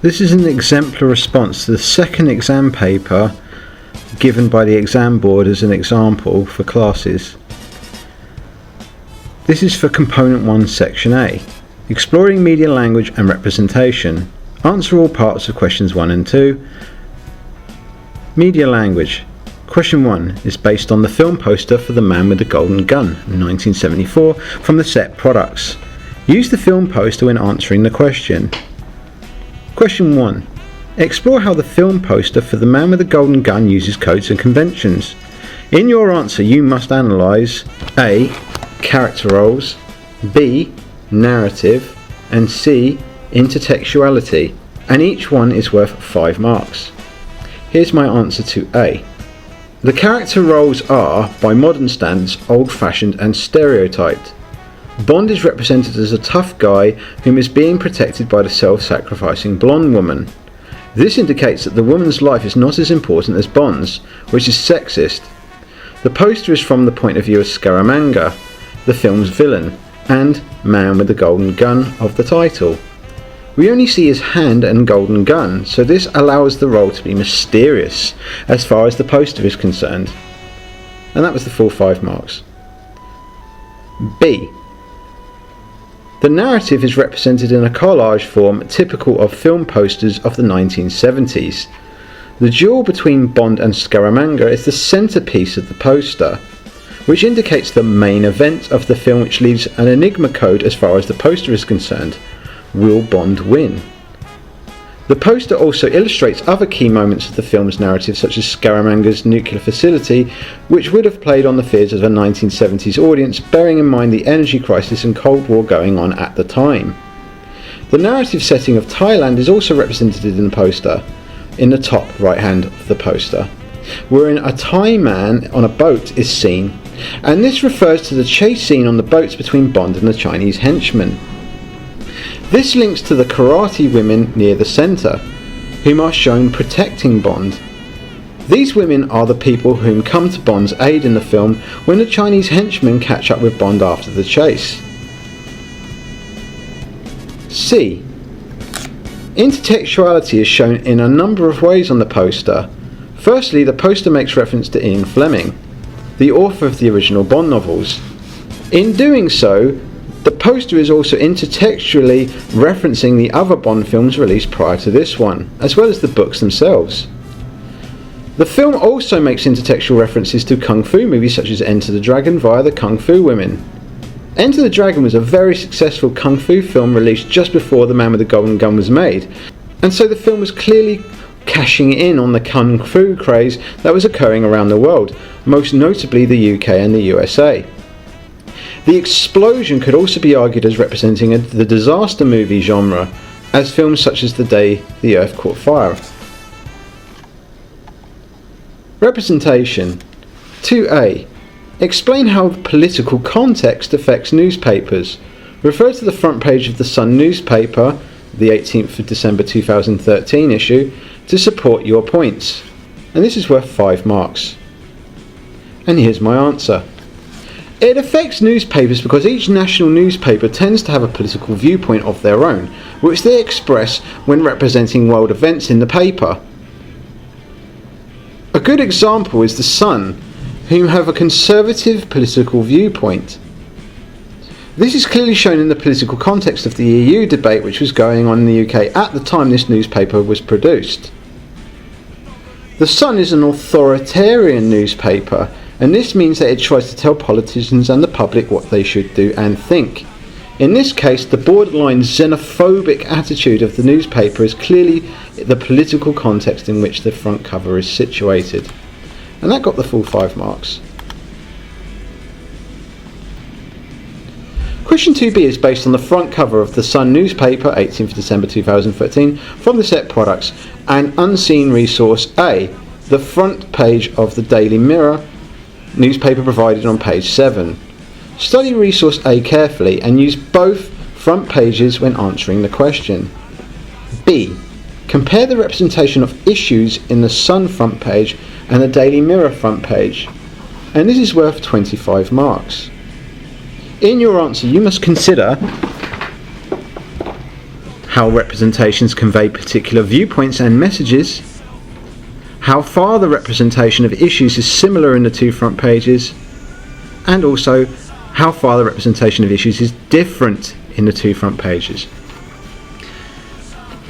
This is an exemplar response to the second exam paper given by the exam board as an example for classes. This is for Component 1 Section A. Exploring media language and representation. Answer all parts of questions 1 and 2. Media language. Question 1 is based on the film poster for The Man with the Golden Gun, 1974, from the set Products. Use the film poster when answering the question. Question 1. Explore how the film poster for The Man with the Golden Gun uses codes and conventions. In your answer you must analyse A. Character roles, B. Narrative, and C. Intertextuality, and each one is worth 5 marks. Here's my answer to A. The character roles are, by modern standards, old-fashioned and stereotyped. Bond is represented as a tough guy whom is being protected by the self-sacrificing blonde woman. This indicates that the woman's life is not as important as Bond's, which is sexist. The poster is from the point of view of Scaramanga, the film's villain, and Man with the Golden Gun of the title. We only see his hand and golden gun, so this allows the role to be mysterious as far as the poster is concerned. And that was the full 5 marks. B. The narrative is represented in a collage form typical of film posters of the 1970s. The duel between Bond and Scaramanga is the centrepiece of the poster, which indicates the main event of the film, which leaves an enigma code as far as the poster is concerned. Will Bond win? The poster also illustrates other key moments of the film's narrative, such as Scaramanga's nuclear facility, which would have played on the fears of a 1970s audience, bearing in mind the energy crisis and Cold War going on at the time. The narrative setting of Thailand is also represented in the poster, in the top right hand of the poster, wherein a Thai man on a boat is seen, and this refers to the chase scene on the boats between Bond and the Chinese henchmen. This links to the karate women near the centre, whom are shown protecting Bond. These women are the people whom come to Bond's aid in the film when the Chinese henchmen catch up with Bond after the chase. C. Intertextuality is shown in a number of ways on the poster. Firstly, the poster makes reference to Ian Fleming, the author of the original Bond novels. In doing so, the poster is also intertextually referencing the other Bond films released prior to this one, as well as the books themselves. The film also makes intertextual references to Kung Fu movies such as Enter the Dragon via the Kung Fu women. Enter the Dragon was a very successful Kung Fu film released just before The Man with the Golden Gun was made, and so the film was clearly cashing in on the Kung Fu craze that was occurring around the world, most notably the UK and the USA. The explosion could also be argued as representing the disaster movie genre, as films such as The Day the Earth Caught Fire. Representation. 2A. Explain how political context affects newspapers. Refer to the front page of the Sun newspaper, the 18th of December 2013 issue, to support your points. And this is worth 5 marks. And here's my answer. It affects newspapers because each national newspaper tends to have a political viewpoint of their own, which they express when representing world events in the paper. A good example is the Sun, whom have a conservative political viewpoint. This is clearly shown in the political context of the EU debate which was going on in the UK at the time this newspaper was produced. The Sun is an authoritarian newspaper, and this means that it tries to tell politicians and the public what they should do and think. In this case, the borderline xenophobic attitude of the newspaper is clearly the political context in which the front cover is situated. And that got the full 5 marks. Question 2B is based on the front cover of the Sun newspaper, 18th December 2013, from the set Products, and unseen resource A, the front page of the Daily Mirror newspaper provided on page 7. Study resource A carefully and use both front pages when answering the question. B. Compare the representation of issues in the Sun front page and the Daily Mirror front page. And this is worth 25 marks. In your answer, you must consider how representations convey particular viewpoints and messages, how far the representation of issues is similar in the two front pages, and also how far the representation of issues is different in the two front pages.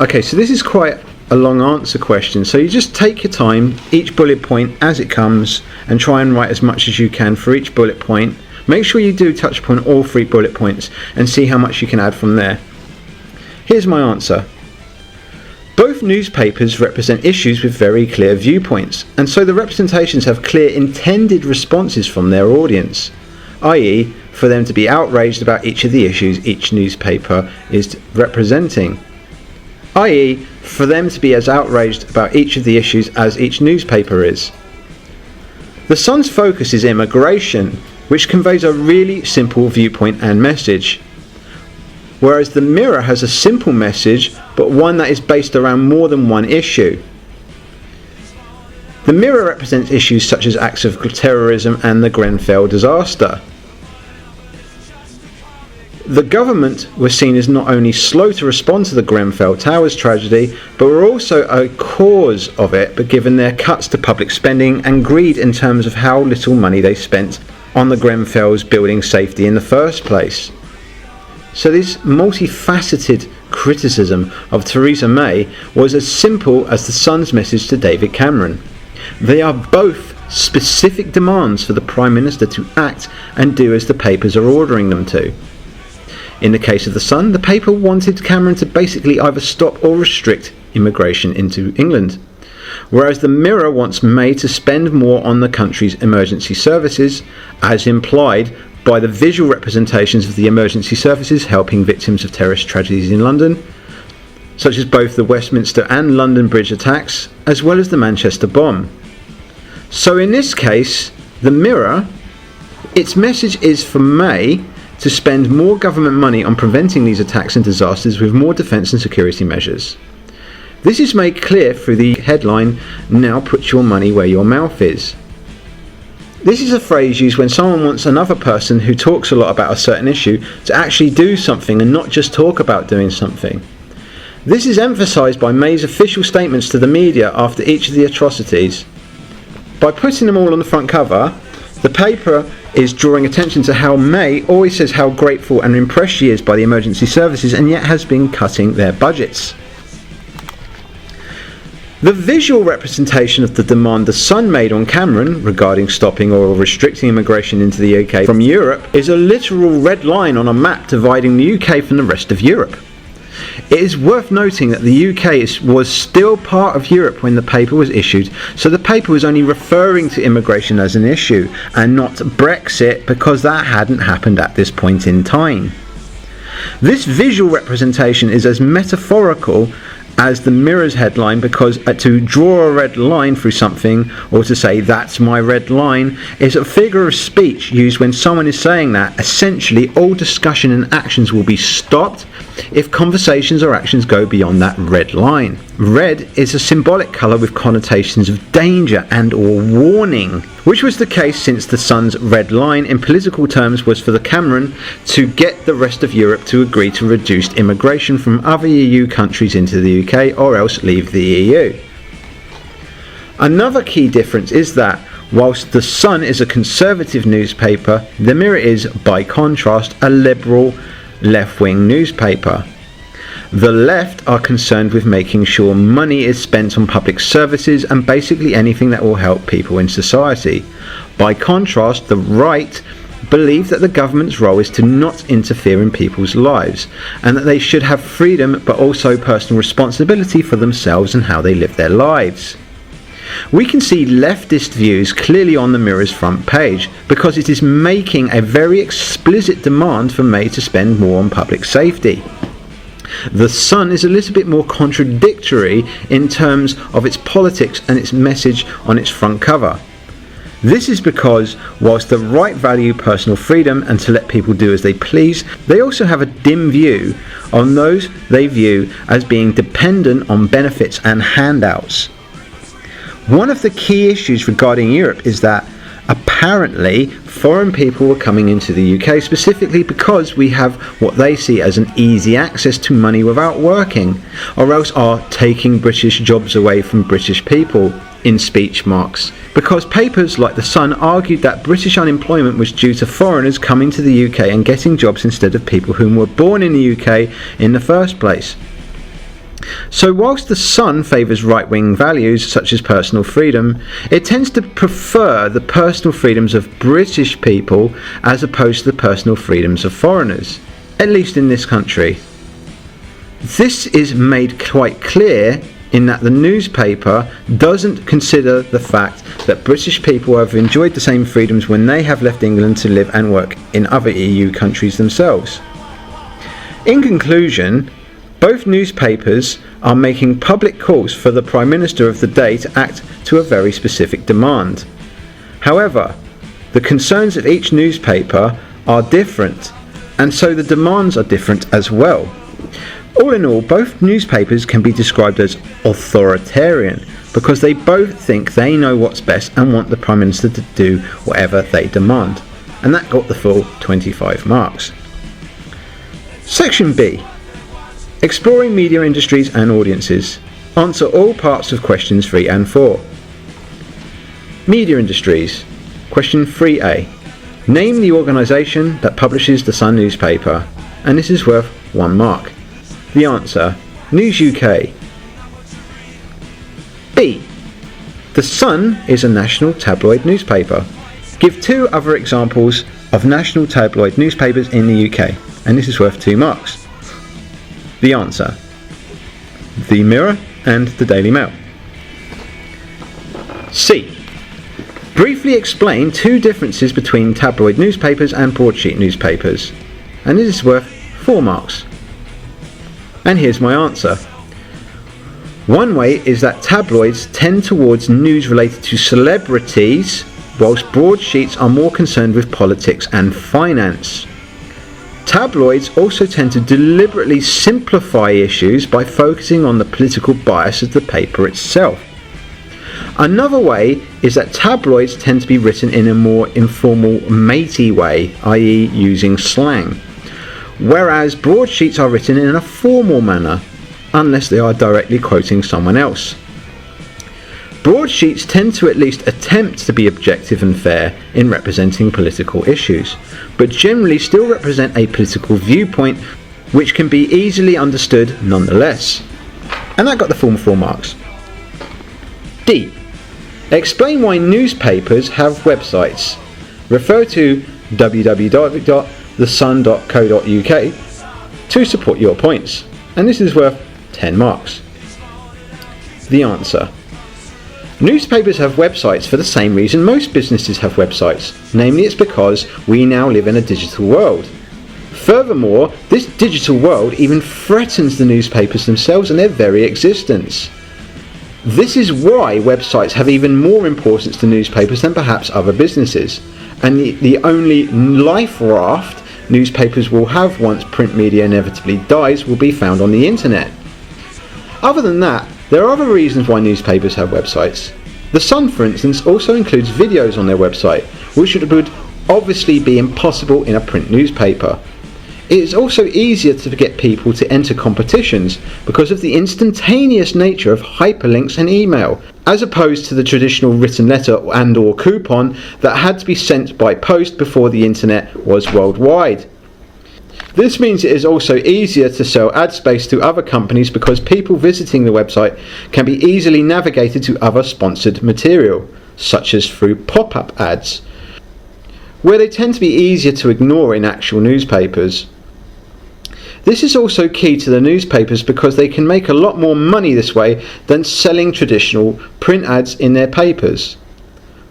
Okay, so this is quite a long answer question, so you just take your time, each bullet point as it comes, and try and write as much as you can for each bullet point. Make sure you do touch upon all 3 bullet points and see how much you can add from there. Here's my answer. Both newspapers represent issues with very clear viewpoints, and so the representations have clear intended responses from their audience, i.e. for them to be outraged about each of the issues each newspaper is representing, i.e. for them to be as outraged about each of the issues as each newspaper is. The Sun's focus is immigration, which conveys a really simple viewpoint and message, whereas the Mirror has a simple message but one that is based around more than one issue. The Mirror represents issues such as acts of terrorism and the Grenfell disaster. The government was seen as not only slow to respond to the Grenfell Towers tragedy, but were also a cause of it, but given their cuts to public spending and greed in terms of how little money they spent on the Grenfell's building safety in the first place. So this multifaceted criticism of Theresa May was as simple as the Sun's message to David Cameron. They are both specific demands for the Prime Minister to act and do as the papers are ordering them to. In the case of the Sun, the paper wanted Cameron to basically either stop or restrict immigration into England, whereas the Mirror wants May to spend more on the country's emergency services, as implied by the visual representations of the emergency services helping victims of terrorist tragedies in London, such as both the Westminster and London Bridge attacks, as well as the Manchester bomb. So in this case, the Mirror, its message is for May to spend more government money on preventing these attacks and disasters with more defence and security measures. This is made clear through the headline, "Now put your money where your mouth is." This is a phrase used when someone wants another person who talks a lot about a certain issue to actually do something and not just talk about doing something. This is emphasised by May's official statements to the media after each of the atrocities. By putting them all on the front cover, the paper is drawing attention to how May always says how grateful and impressed she is by the emergency services and yet has been cutting their budgets. The visual representation of the demand the Sun made on Cameron regarding stopping or restricting immigration into the UK from Europe is a literal red line on a map dividing the UK from the rest of Europe. It is worth noting that the UK was still part of Europe when the paper was issued, so the paper was only referring to immigration as an issue and not Brexit, because that hadn't happened at this point in time. This visual representation is as metaphorical as the Mirror's headline, because to draw a red line through something, or to say "that's my red line," is a figure of speech used when someone is saying that essentially all discussion and actions will be stopped if conversations or actions go beyond that red line. Red is a symbolic colour with connotations of danger and or warning, which was the case since the Sun's red line in political terms was for the Cameron to get the rest of Europe to agree to reduced immigration from other EU countries into the UK or else leave the EU. Another key difference is that whilst the Sun is a conservative newspaper, the Mirror is, by contrast, a liberal left-wing newspaper. The left are concerned with making sure money is spent on public services and basically anything that will help people in society. By contrast, the right believe that the government's role is to not interfere in people's lives, and that they should have freedom but also personal responsibility for themselves and how they live their lives. We can see leftist views clearly on the Mirror's front page, because it is making a very explicit demand for May to spend more on public safety. The Sun is a little bit more contradictory in terms of its politics and its message on its front cover. This is because whilst the right value personal freedom and to let people do as they please, they also have a dim view on those they view as being dependent on benefits and handouts. One of the key issues regarding Europe is that Apparently, foreign people were coming into the UK specifically because we have what they see as an easy access to money without working, or else are taking British jobs away from British people, in speech marks. Because papers like The Sun argued that British unemployment was due to foreigners coming to the UK and getting jobs instead of people who were born in the UK in the first place. So whilst The Sun favours right-wing values such as personal freedom, it tends to prefer the personal freedoms of British people as opposed to the personal freedoms of foreigners, at least in this country. This is made quite clear in that the newspaper doesn't consider the fact that British people have enjoyed the same freedoms when they have left England to live and work in other EU countries themselves. In conclusion, both newspapers are making public calls for the Prime Minister of the day to act to a very specific demand. However, the concerns of each newspaper are different, and so the demands are different as well. All in all, both newspapers can be described as authoritarian because they both think they know what's best and want the Prime Minister to do whatever they demand. And that got the full 25 marks. Section B. Exploring media industries and audiences. Answer all parts of questions 3 and 4. Media industries. Question 3A. Name the organisation that publishes the Sun newspaper. And this is worth 1 mark. The answer, News UK. B. The Sun is a national tabloid newspaper. Give 2 other examples of national tabloid newspapers in the UK, and this is worth 2 marks. The answer, The Mirror and the Daily Mail. C. Briefly explain 2 differences between tabloid newspapers and broadsheet newspapers, and this is worth 4 marks. And here's my answer. One way is that tabloids tend towards news related to celebrities, whilst broadsheets are more concerned with politics and finance. Tabloids also tend to deliberately simplify issues by focusing on the political bias of the paper itself. Another way is that tabloids tend to be written in a more informal, matey way, i.e. using slang, whereas broadsheets are written in a formal manner, unless they are directly quoting someone else. Broadsheets tend to at least attempt to be objective and fair in representing political issues, but generally still represent a political viewpoint which can be easily understood nonetheless. And that got the full 4 marks. D. Explain why newspapers have websites. Refer to www.thesun.co.uk to support your points, and this is worth 10 marks. The answer. Newspapers have websites for the same reason most businesses have websites, namely it's because we now live in a digital world. Furthermore, this digital world even threatens the newspapers themselves and their very existence. This is why websites have even more importance to newspapers than perhaps other businesses, and the only life raft newspapers will have once print media inevitably dies will be found on the internet. Other than that, there are other reasons why newspapers have websites. The Sun, for instance, also includes videos on their website, which would obviously be impossible in a print newspaper. It is also easier to get people to enter competitions because of the instantaneous nature of hyperlinks and email, as opposed to the traditional written letter and or coupon that had to be sent by post before the internet was worldwide. This means it is also easier to sell ad space to other companies because people visiting the website can be easily navigated to other sponsored material, such as through pop-up ads, where they tend to be easier to ignore in actual newspapers. This is also key to the newspapers because they can make a lot more money this way than selling traditional print ads in their papers.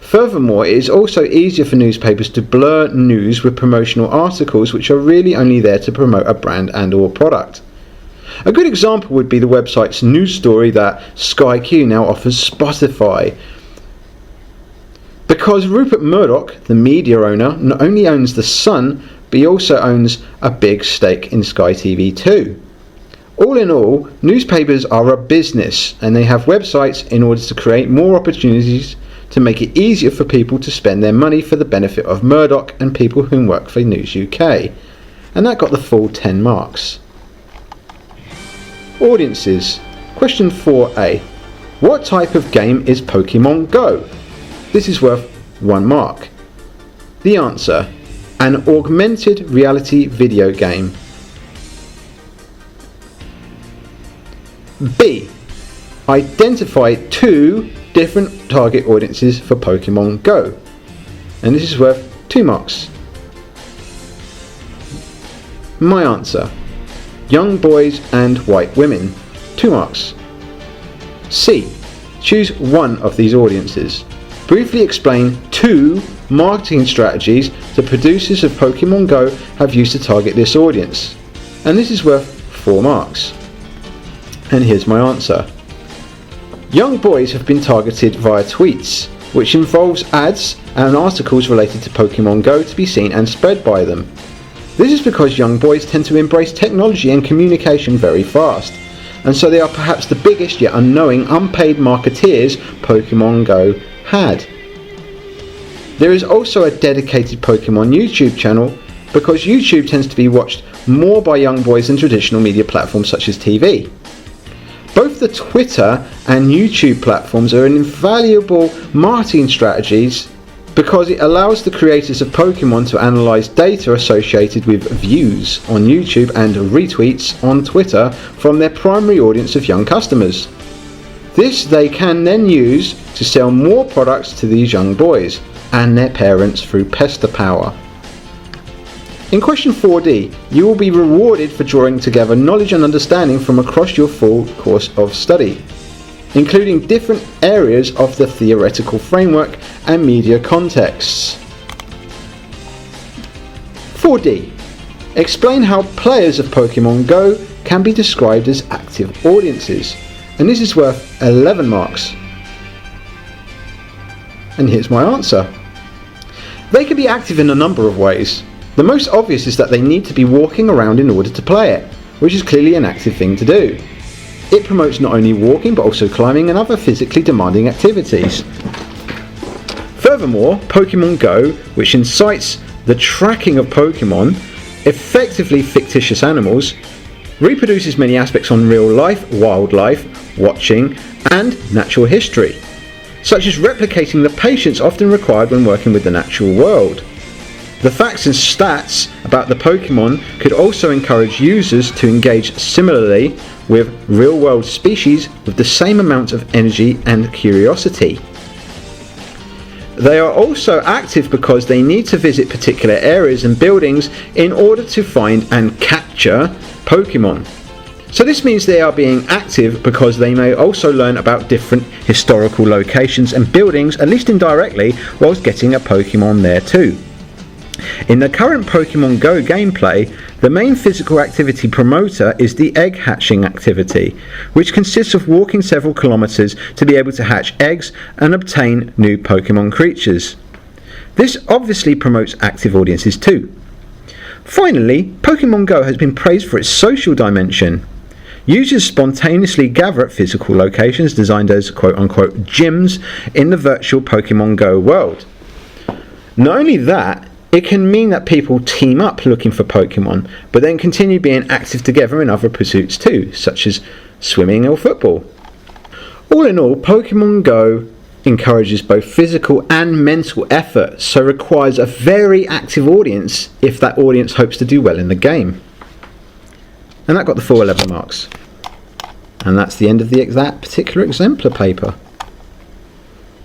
Furthermore, it is also easier for newspapers to blur news with promotional articles which are really only there to promote a brand and or product. A good example would be the website's news story that Sky Q now offers Spotify. Because Rupert Murdoch, the media owner, not only owns The Sun, but he also owns a big stake in Sky TV too. All in all, newspapers are a business and they have websites in order to create more opportunities to make it easier for people to spend their money for the benefit of Murdoch and people who work for News UK. And that got the full 10 marks. Audiences. Question 4A. What type of game is Pokemon Go? This is worth 1 mark. The answer: an augmented reality video game. B. Identify 2 different target audiences for Pokemon Go. And this is worth 2 marks. My answer: young boys and white women. 2 marks. C. Choose one of these audiences. Briefly explain 2 marketing strategies the producers of Pokemon Go have used to target this audience. And this is worth 4 marks. And here's my answer. Young boys have been targeted via tweets, which involves ads and articles related to Pokemon Go to be seen and spread by them. This is because young boys tend to embrace technology and communication very fast, and so they are perhaps the biggest yet unknowing unpaid marketeers Pokemon Go had. There is also a dedicated Pokemon YouTube channel because YouTube tends to be watched more by young boys than traditional media platforms such as TV. Both the Twitter and YouTube platforms are invaluable marketing strategies because it allows the creators of Pokemon to analyse data associated with views on YouTube and retweets on Twitter from their primary audience of young customers. This they can then use to sell more products to these young boys and their parents through pester power. In question 4D, you will be rewarded for drawing together knowledge and understanding from across your full course of study, including different areas of the theoretical framework and media contexts. 4D. Explain how players of Pokemon Go can be described as active audiences. And this is worth 11 marks. And here's my answer. They can be active in a number of ways. The most obvious is that they need to be walking around in order to play it, which is clearly an active thing to do. It promotes not only walking but also climbing and other physically demanding activities. Furthermore, Pokemon Go, which incites the tracking of Pokemon, effectively fictitious animals, reproduces many aspects on real life, wildlife, watching, and natural history, such as replicating the patience often required when working with the natural world. The facts and stats about the Pokemon could also encourage users to engage similarly with real-world species with the same amount of energy and curiosity. They are also active because they need to visit particular areas and buildings in order to find and capture Pokemon. So this means they are being active because they may also learn about different historical locations and buildings, at least indirectly, whilst getting a Pokemon there too. In the current Pokemon Go gameplay, the main physical activity promoter is the egg hatching activity, which consists of walking several kilometers to be able to hatch eggs and obtain new Pokemon creatures. This obviously promotes active audiences too. Finally, Pokemon Go has been praised for its social dimension. Users spontaneously gather at physical locations designed as quote-unquote gyms in the virtual Pokemon Go world. Not only that, it can mean that people team up looking for Pokemon, but then continue being active together in other pursuits too, such as swimming or football. All in all, Pokemon Go encourages both physical and mental effort, so requires a very active audience if that audience hopes to do well in the game. And that got the full 11 marks. And that's the end of that particular exemplar paper.